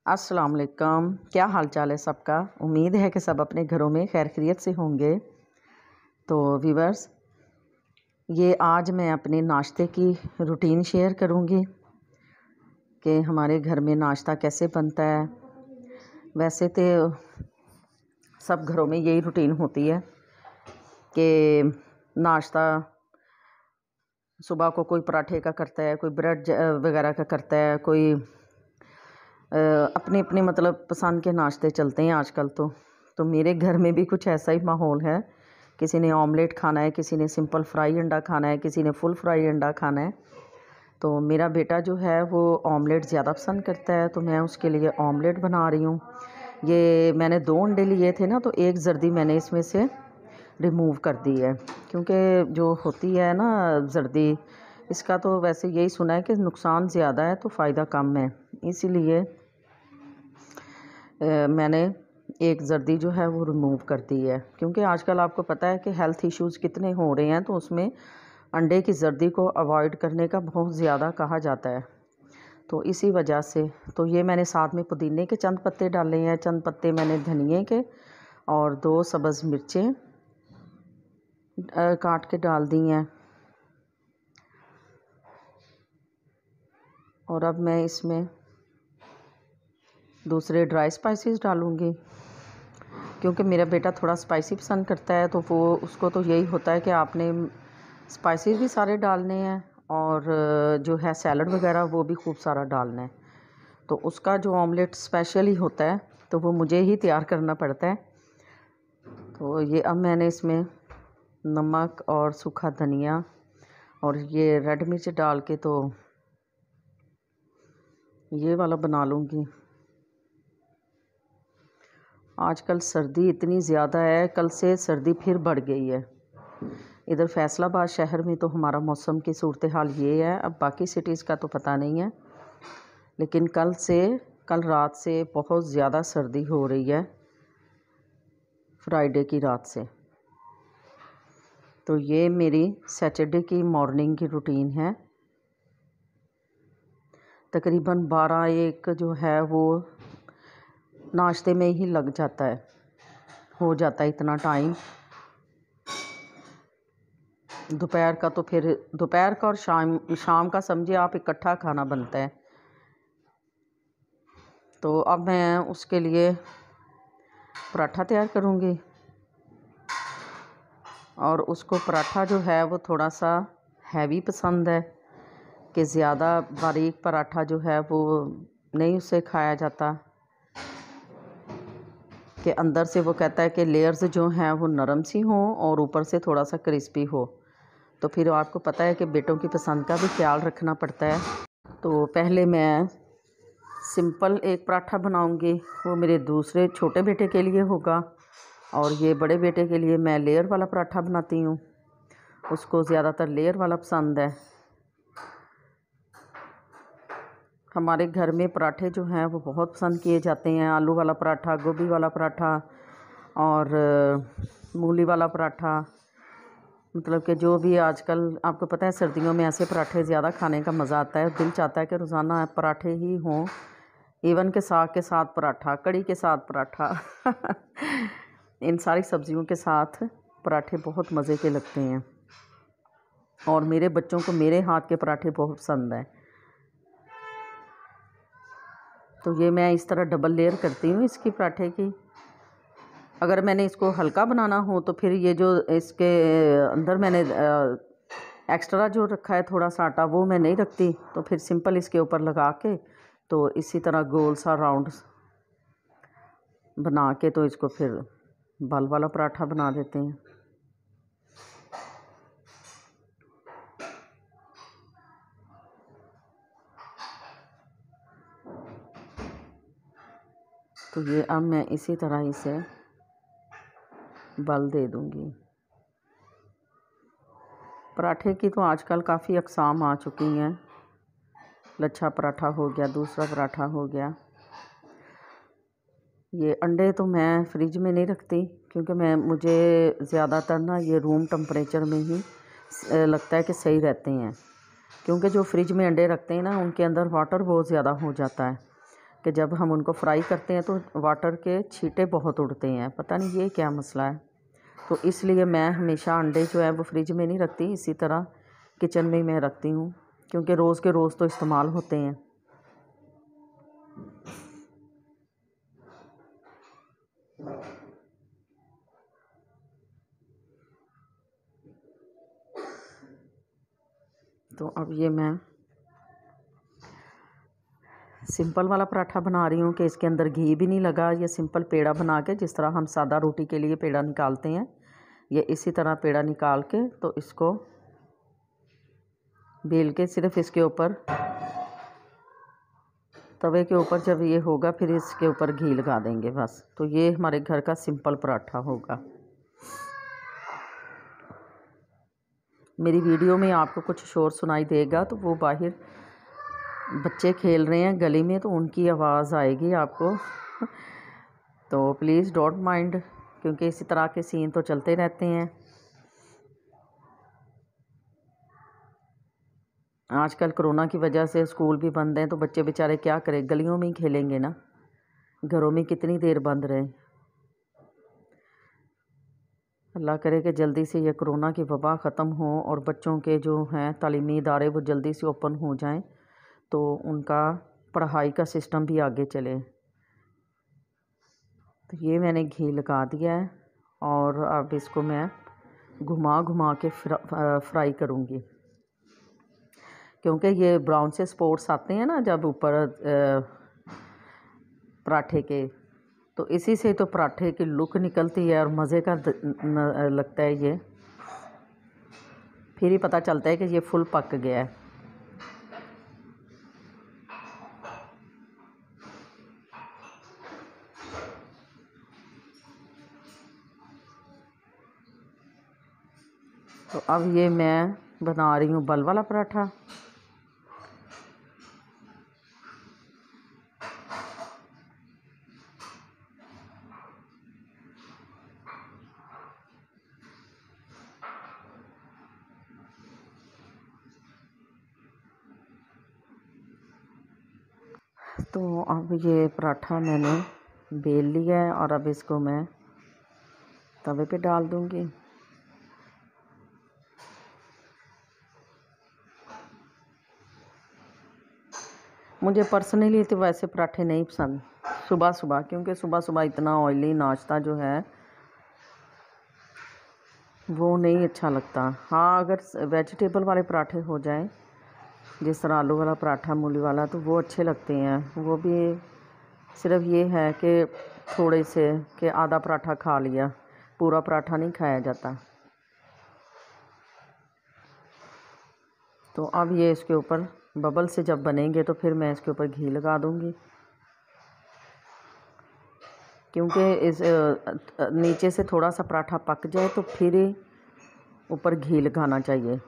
अस्सलाम वालेकुम। क्या हाल चाल है सबका। उम्मीद है कि सब अपने घरों में खैर खैरियत से होंगे। तो व्यूअर्स, ये आज मैं अपने नाश्ते की रूटीन शेयर करूँगी कि हमारे घर में नाश्ता कैसे बनता है। वैसे तो सब घरों में यही रूटीन होती है कि नाश्ता सुबह को कोई पराठे का करता है, कोई ब्रेड वगैरह का करता है, कोई अपने अपने मतलब पसंद के नाश्ते चलते हैं आजकल। तो मेरे घर में भी कुछ ऐसा ही माहौल है। किसी ने ऑमलेट खाना है, किसी ने सिंपल फ्राई अंडा खाना है, किसी ने फुल फ्राई अंडा खाना है। तो मेरा बेटा जो है वो ऑमलेट ज़्यादा पसंद करता है, तो मैं उसके लिए ऑमलेट बना रही हूँ। ये मैंने 2 अंडे लिए थे ना, तो एक जर्दी मैंने इसमें से रिमूव कर दी है, क्योंकि जो होती है ना जर्दी, इसका तो वैसे यही सुना है कि नुकसान ज़्यादा है तो फ़ायदा कम है। इसीलिए मैंने एक जर्दी जो है वो रिमूव कर दी है, क्योंकि आजकल आपको पता है कि हेल्थ इश्यूज़ कितने हो रहे हैं, तो उसमें अंडे की जर्दी को अवॉइड करने का बहुत ज़्यादा कहा जाता है। तो इसी वजह से तो ये मैंने साथ में पुदीने के चंद पत्ते डाले हैं, चंद पत्ते मैंने धनिए के, और 2 सब्ज़ मिर्चें काट के डाल दी हैं। और अब मैं इसमें दूसरे ड्राई स्पाइसेस डालूँगी, क्योंकि मेरा बेटा थोड़ा स्पाइसी पसंद करता है। तो वो उसको तो यही होता है कि आपने स्पाइसेस भी सारे डालने हैं, और जो है सैलड वगैरह वो भी खूब सारा डालना है। तो उसका जो ऑमलेट स्पेशल ही होता है, तो वो मुझे ही तैयार करना पड़ता है। तो ये अब मैंने इसमें नमक और सूखा धनिया और ये रेड मिर्च डाल के तो ये वाला बना लूँगी। आजकल सर्दी इतनी ज़्यादा है, कल से सर्दी फिर बढ़ गई है। इधर फैसलाबाद शहर में तो हमारा मौसम की सूरत हाल ये है, अब बाकी सिटीज़ का तो पता नहीं है, लेकिन कल रात से बहुत ज़्यादा सर्दी हो रही है, फ्राइडे की रात से। तो ये मेरी सैटरडे की मॉर्निंग की रूटीन है। तकरीबन 12-1 जो है वो नाश्ते में ही लग जाता है, हो जाता है इतना टाइम। दोपहर का तो फिर दोपहर का और शाम का समझिए आप इकट्ठा खाना बनता है। तो अब मैं उसके लिए पराठा तैयार करूँगी, और उसको पराठा जो है वो थोड़ा सा हैवी पसंद है, कि ज़्यादा बारीक पराठा जो है वो नहीं उससे खाया जाता, कि अंदर से वो कहता है कि लेयर्स जो हैं वो नरम सी हों और ऊपर से थोड़ा सा क्रिस्पी हो। तो फिर आपको पता है कि बेटों की पसंद का भी ख्याल रखना पड़ता है। तो पहले मैं सिंपल एक पराठा बनाऊंगी, वो मेरे दूसरे छोटे बेटे के लिए होगा, और ये बड़े बेटे के लिए मैं लेयर वाला पराठा बनाती हूँ। उसको ज़्यादातर लेयर वाला पसंद है। हमारे घर में पराठे जो हैं वो बहुत पसंद किए जाते हैं। आलू वाला पराठा, गोभी वाला पराठा और मूली वाला पराठा, मतलब कि जो भी आजकल आपको पता है सर्दियों में ऐसे पराठे ज़्यादा खाने का मज़ा आता है। दिल चाहता है कि रोज़ाना पराठे ही हों, इवन के साग के साथ पराठा, कड़ी के साथ पराठा इन सारी सब्जियों के साथ पराठे बहुत मज़े के लगते हैं, और मेरे बच्चों को मेरे हाथ के पराठे बहुत पसंद हैं। तो ये मैं इस तरह डबल लेयर करती हूँ इसकी पराठे की। अगर मैंने इसको हल्का बनाना हो तो फिर ये जो इसके अंदर मैंने एक्स्ट्रा जो रखा है थोड़ा सा आटा, वो मैं नहीं रखती। तो फिर सिंपल इसके ऊपर लगा के तो इसी तरह गोल सा राउंड बना के तो इसको फिर बाल वाला पराठा बना देते हैं। तो ये अब मैं इसी तरह इसे बल दे दूँगी। पराठे की तो आजकल काफ़ी अक़साम आ चुकी हैं। लच्छा पराठा हो गया, दूसरा पराठा हो गया। ये अंडे तो मैं फ्रिज में नहीं रखती, क्योंकि मुझे ज़्यादातर ना ये रूम टेम्परेचर में ही लगता है कि सही रहते हैं, क्योंकि जो फ्रिज में अंडे रखते हैं ना उनके अंदर वाटर बहुत ज़्यादा हो जाता है। कि जब हम उनको फ्राई करते हैं तो वाटर के छींटे बहुत उड़ते हैं, पता नहीं ये क्या मसला है। तो इसलिए मैं हमेशा अंडे जो है वो फ्रिज में नहीं रखती, इसी तरह किचन में ही मैं रखती हूँ, क्योंकि रोज़ के रोज़ तो इस्तेमाल होते हैं। तो अब ये मैं सिंपल वाला पराठा बना रही हूँ कि इसके अंदर घी भी नहीं लगा। ये सिंपल पेड़ा बना के, जिस तरह हम सादा रोटी के लिए पेड़ा निकालते हैं, ये इसी तरह पेड़ा निकाल के तो इसको बेल के सिर्फ इसके ऊपर तवे के ऊपर जब ये होगा फिर इसके ऊपर घी लगा देंगे बस। तो ये हमारे घर का सिंपल पराठा होगा। मेरी वीडियो में आपको कुछ शोर सुनाई देगा तो वो बाहर बच्चे खेल रहे हैं गली में, तो उनकी आवाज़ आएगी आपको तो प्लीज़ डोंट माइंड, क्योंकि इसी तरह के सीन तो चलते रहते हैं। आजकल कोरोना की वजह से स्कूल भी बंद हैं, तो बच्चे बेचारे क्या करें, गलियों में ही खेलेंगे ना, घरों में कितनी देर बंद रहे। अल्लाह करे कि जल्दी से ये कोरोना की वबा ख़त्म हो और बच्चों के जो हैं तालीमी इदारे वो जल्दी से ओपन हो जाएं, तो उनका पढ़ाई का सिस्टम भी आगे चले। तो ये मैंने घी लगा दिया है और अब इसको मैं घुमा घुमा के फ्राई करूँगी, क्योंकि ये ब्राउन से स्पॉट्स आते हैं ना जब ऊपर पराठे के, तो इसी से तो पराठे की लुक निकलती है और मज़े का लगता है ये, फिर ही पता चलता है कि ये फुल पक गया है। तो अब ये मैं बना रही हूँ बल वाला पराठा। तो अब ये पराठा मैंने बेल लिया है और अब इसको मैं तवे पे डाल दूँगी। मुझे पर्सनली तो वैसे पराठे नहीं पसंद सुबह सुबह, क्योंकि सुबह सुबह इतना ऑयली नाश्ता जो है वो नहीं अच्छा लगता। हाँ, अगर वेजिटेबल वाले पराठे हो जाएं, जिस तरह आलू वाला पराठा, मूली वाला, तो वो अच्छे लगते हैं। वो भी सिर्फ ये है कि थोड़े से कि आधा पराठा खा लिया, पूरा पराठा नहीं खाया जाता। तो अब ये इसके ऊपर बबल से जब बनेंगे तो फिर मैं इसके ऊपर घी लगा दूँगी, क्योंकि इस नीचे से थोड़ा सा पराठा पक जाए तो फिर ऊपर घी लगाना चाहिए।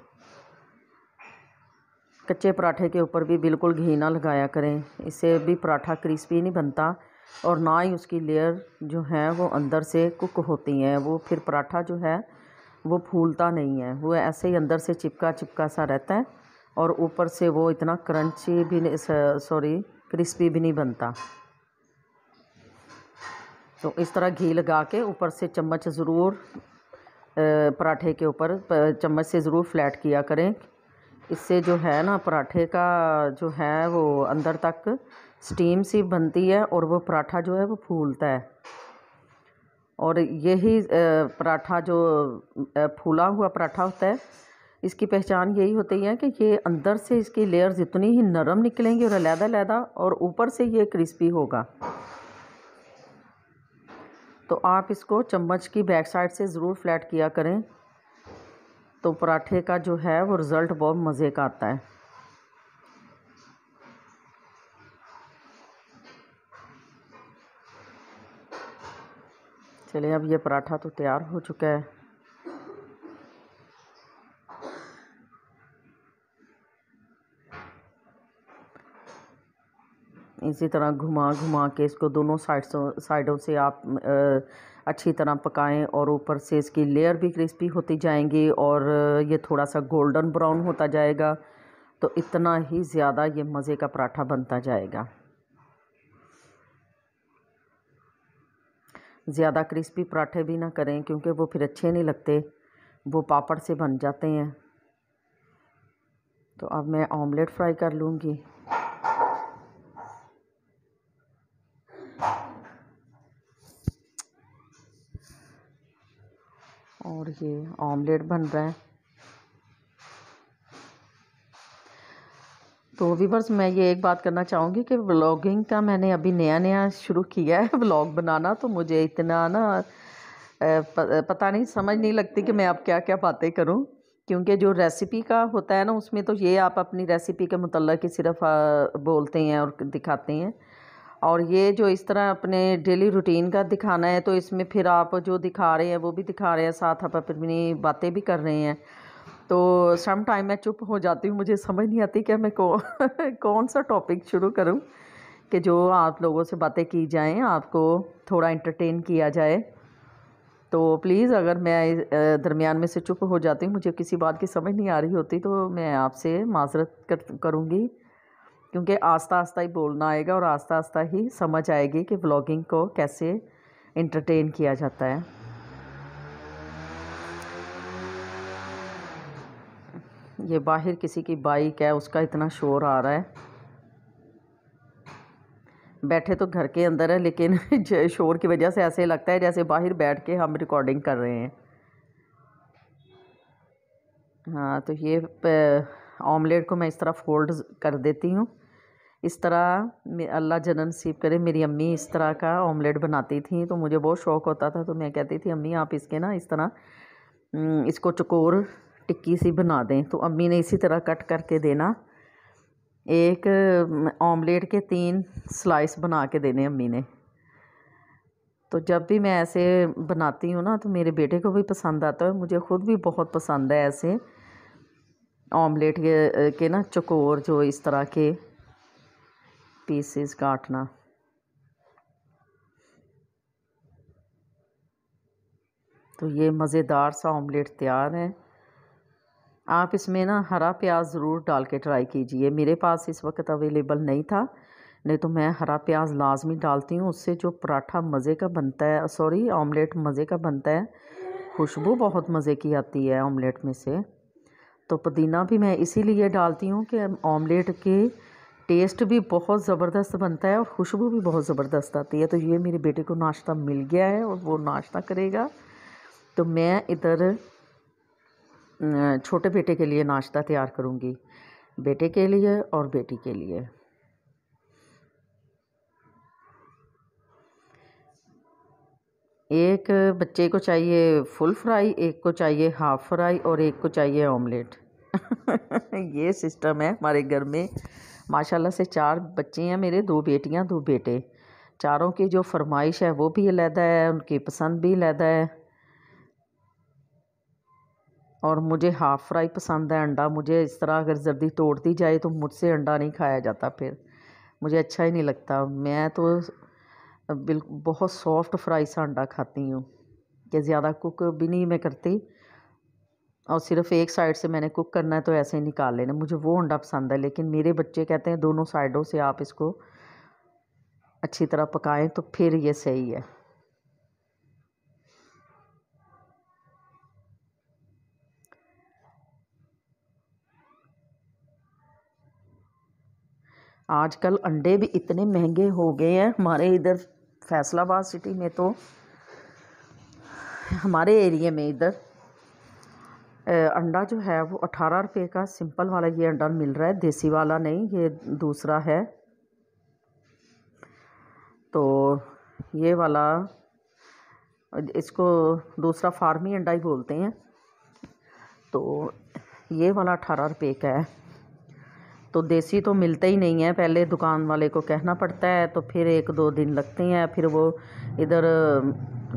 कच्चे पराठे के ऊपर भी बिल्कुल घी ना लगाया करें, इससे भी पराठा क्रिस्पी नहीं बनता और ना ही उसकी लेयर जो है वो अंदर से कुक होती हैं। वो फिर पराठा जो है वो फूलता नहीं है, वो ऐसे ही अंदर से चिपका चिपका सा रहता है और ऊपर से वो इतना क्रंची भी नहीं, क्रिस्पी भी नहीं बनता। तो इस तरह घी लगा के ऊपर से चम्मच ज़रूर पराठे के ऊपर चम्मच से ज़रूर फ्लैट किया करें। इससे जो है ना पराठे का जो है वो अंदर तक स्टीम सी बनती है और वो पराठा जो है वो फूलता है। और यही पराठा जो फूला हुआ पराठा होता है, इसकी पहचान यही होती है कि ये अंदर से इसकी लेयर्स इतनी ही नरम निकलेंगी और अलग-अलग, और ऊपर से ये क्रिस्पी होगा। तो आप इसको चम्मच की बैक साइड से ज़रूर फ्लैट किया करें, तो पराठे का जो है वो रिज़ल्ट बहुत मज़े का आता है। चलिए, अब ये पराठा तो तैयार हो चुका है। इसी तरह घुमा घुमा के इसको दोनों साइडों से आप अच्छी तरह पकाएं और ऊपर से इसकी लेयर भी क्रिस्पी होती जाएंगी और ये थोड़ा सा गोल्डन ब्राउन होता जाएगा, तो इतना ही ज़्यादा ये मज़े का पराठा बनता जाएगा। ज़्यादा क्रिस्पी पराठे भी ना करें, क्योंकि वो फिर अच्छे नहीं लगते, वो पापड़ से बन जाते हैं। तो अब मैं ऑमलेट फ्राई कर लूँगी। और ये ऑमलेट बन रहा है। तो व्यूअर्स, मैं ये एक बात करना चाहूँगी कि व्लॉगिंग का मैंने अभी नया शुरू किया है व्लॉग बनाना, तो मुझे इतना ना पता नहीं, समझ नहीं लगती कि मैं अब क्या क्या बातें करूं। क्योंकि जो रेसिपी का होता है ना, उसमें तो ये आप अपनी रेसिपी के मुतल्लिक़ ही सिर्फ बोलते हैं और दिखाते हैं। और ये जो इस तरह अपने डेली रूटीन का दिखाना है, तो इसमें फिर आप जो दिखा रहे हैं वो भी दिखा रहे हैं, साथ आप अपनी बातें भी कर रहे हैं। तो सम टाइम मैं चुप हो जाती हूँ, मुझे समझ नहीं आती कि मैं कौन सा टॉपिक शुरू करूँ कि जो आप लोगों से बातें की जाएं, आपको थोड़ा एंटरटेन किया जाए। तो प्लीज़, अगर मैं दरमियान में से चुप हो जाती हूँ, मुझे किसी बात की समझ नहीं आ रही होती, तो मैं आपसे माज़रत करूँगी, क्योंकि आस्ता आस्ता ही बोलना आएगा और आस्ता आस्ता ही समझ आएगी कि व्लॉगिंग को कैसे एंटरटेन किया जाता है। ये बाहर किसी की बाइक है, उसका इतना शोर आ रहा है। बैठे तो घर के अंदर है, लेकिन शोर की वजह से ऐसे लगता है जैसे बाहर बैठ के हम रिकॉर्डिंग कर रहे हैं। हाँ, तो ये ऑमलेट को मैं इस तरह फोल्ड कर देती हूँ। इस तरह अल्लाह जन्नत नसीब करे, मेरी अम्मी इस तरह का ऑमलेट बनाती थी, तो मुझे बहुत शौक़ होता था। तो मैं कहती थी, अम्मी आप इसके ना इस तरह इसको चकोर टिक्की सी बना दें। तो अम्मी ने इसी तरह कट करके देना, एक ऑमलेट के 3 स्लाइस बना के देने अम्मी ने। तो जब भी मैं ऐसे बनाती हूँ ना, तो मेरे बेटे को भी पसंद आता है, मुझे ख़ुद भी बहुत पसंद है ऐसे ऑमलेट के ना चकोर, जो इस तरह के पीसेस काटना। तो ये मज़ेदार सा ऑमलेट तैयार है। आप इसमें ना हरा प्याज ज़रूर डाल के ट्राई कीजिए। मेरे पास इस वक्त अवेलेबल नहीं था, नहीं तो मैं हरा प्याज लाजमी डालती हूँ। उससे जो पराठा मज़े का बनता है, सॉरी ऑमलेट मज़े का बनता है, खुशबू बहुत मज़े की आती है ऑमलेट में से। तो पुदीना भी मैं इसीलिए डालती हूँ कि ऑमलेट के टेस्ट भी बहुत ज़बरदस्त बनता है और खुशबू भी बहुत ज़बरदस्त आती है। तो ये मेरे बेटे को नाश्ता मिल गया है और वो नाश्ता करेगा। तो मैं इधर छोटे बेटे के लिए नाश्ता तैयार करूँगी, बेटे के लिए और बेटी के लिए। एक बच्चे को चाहिए फुल फ्राई, एक को चाहिए हाफ़ फ्राई और एक को चाहिए ऑमलेट। ये सिस्टम है हमारे घर में। माशाल्लाह से 4 बच्चे हैं मेरे, 2 बेटियां 2 बेटे। चारों की जो फरमाइश है वो भी अलहदा है, उनकी पसंद भी अलहदा है। और मुझे हाफ़ फ्राई पसंद है अंडा। मुझे इस तरह अगर जर्दी तोड़ दी जाए तो मुझसे अंडा नहीं खाया जाता, फिर मुझे अच्छा ही नहीं लगता। मैं तो बिल्कुल बहुत सॉफ्ट फ्राई सा अंडा खाती हूँ, कि ज़्यादा कुक भी नहीं मैं करती, और सिर्फ़ एक साइड से मैंने कुक करना है तो ऐसे ही निकाल लेना, मुझे वो अंडा पसंद है। लेकिन मेरे बच्चे कहते हैं दोनों साइडों से आप इसको अच्छी तरह पकाएं तो फिर ये सही है। आजकल अंडे भी इतने महंगे हो गए हैं हमारे इधर फैसलाबाद सिटी में, तो हमारे एरिया में इधर अंडा जो है वो 18 रुपये का सिंपल वाला ये अंडा मिल रहा है, देसी वाला नहीं, ये दूसरा है। तो ये वाला, इसको दूसरा फार्मी अंडा ही बोलते हैं। तो ये वाला 18 रुपये का है। तो देसी तो मिलता ही नहीं है, पहले दुकान वाले को कहना पड़ता है, तो फिर 1-2 दिन लगते हैं, फिर वो इधर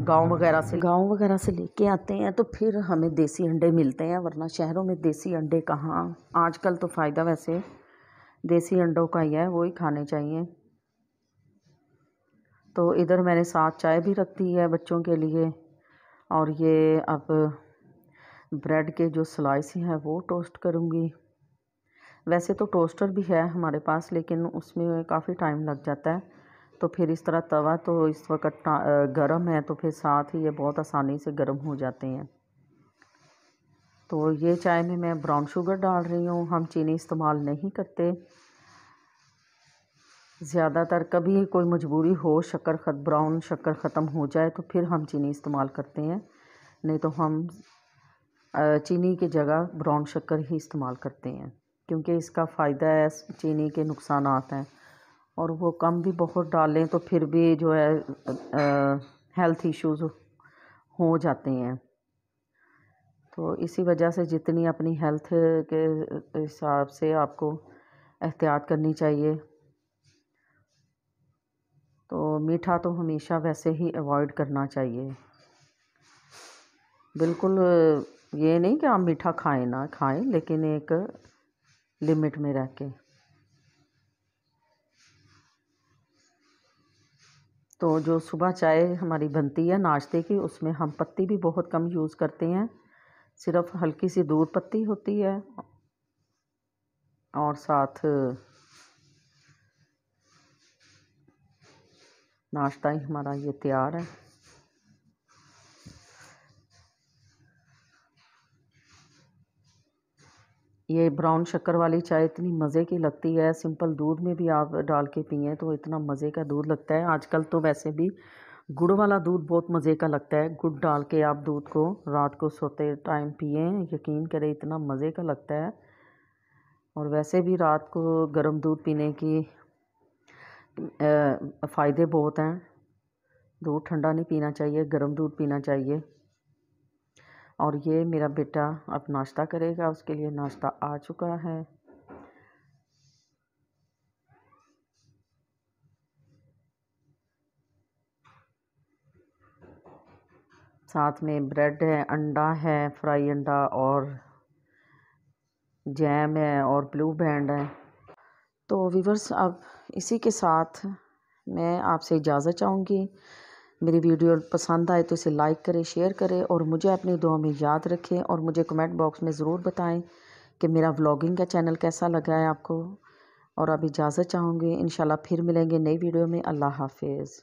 गांव वगैरह से लेके आते हैं, तो फिर हमें देसी अंडे मिलते हैं, वरना शहरों में देसी अंडे कहाँ। आजकल तो फ़ायदा वैसे देसी अंडों का ही है, वो ही खाने चाहिए। तो इधर मैंने साथ चाय भी रख दी है बच्चों के लिए, और ये अब ब्रेड के जो स्लाइस हैं वो टोस्ट करूँगी। वैसे तो टोस्टर भी है हमारे पास, लेकिन उसमें काफ़ी टाइम लग जाता है, तो फिर इस तरह तवा तो इस वक्त गर्म है, तो फिर साथ ही ये बहुत आसानी से गर्म हो जाते हैं। तो ये चाय में मैं ब्राउन शुगर डाल रही हूँ, हम चीनी इस्तेमाल नहीं करते ज़्यादातर। कभी कोई मजबूरी हो, ब्राउन शक्कर ख़त्म हो जाए तो फिर हम चीनी इस्तेमाल करते हैं, नहीं तो हम चीनी की जगह ब्राउन शक्कर ही इस्तेमाल करते हैं, क्योंकि इसका फ़ायदा है, चीनी के नुकसानात हैं, और वो कम भी बहुत डालें तो फिर भी जो है हेल्थ इश्यूज़ हो जाते हैं। तो इसी वजह से जितनी अपनी हेल्थ के हिसाब से आपको एहतियात करनी चाहिए। तो मीठा तो हमेशा वैसे ही अवॉइड करना चाहिए, बिल्कुल ये नहीं कि आप मीठा खाएं ना खाएं, लेकिन एक लिमिट में रह के। तो जो सुबह चाय हमारी बनती है नाश्ते की, उसमें हम पत्ती भी बहुत कम यूज़ करते हैं, सिर्फ हल्की सी दूध पत्ती होती है और साथ नाश्ता ही हमारा ये तैयार है। ये ब्राउन शक्कर वाली चाय इतनी मज़े की लगती है, सिंपल दूध में भी आप डाल के पिएँ तो इतना मज़े का दूध लगता है। आजकल तो वैसे भी गुड़ वाला दूध बहुत मज़े का लगता है, गुड़ डाल के आप दूध को रात को सोते टाइम पिएँ, यकीन करें इतना मज़े का लगता है। और वैसे भी रात को गर्म दूध पीने की फ़ायदे बहुत हैं। दूध ठंडा नहीं पीना चाहिए, गर्म दूध पीना चाहिए। और ये मेरा बेटा अब नाश्ता करेगा, उसके लिए नाश्ता आ चुका है। साथ में ब्रेड है, अंडा है, फ्राई अंडा, और जैम है, और ब्लू बैंड है। तो व्यूवर्स, अब इसी के साथ मैं आपसे इजाज़त चाहूँगी। मेरी वीडियो पसंद आए तो इसे लाइक करें, शेयर करें, और मुझे अपनी दुआ में याद रखें, और मुझे कमेंट बॉक्स में ज़रूर बताएं कि मेरा व्लॉगिंग का चैनल कैसा लगा है आपको। और अब इजाज़त चाहूँगी, इंशाल्लाह फिर मिलेंगे नई वीडियो में। अल्लाह हाफिज़।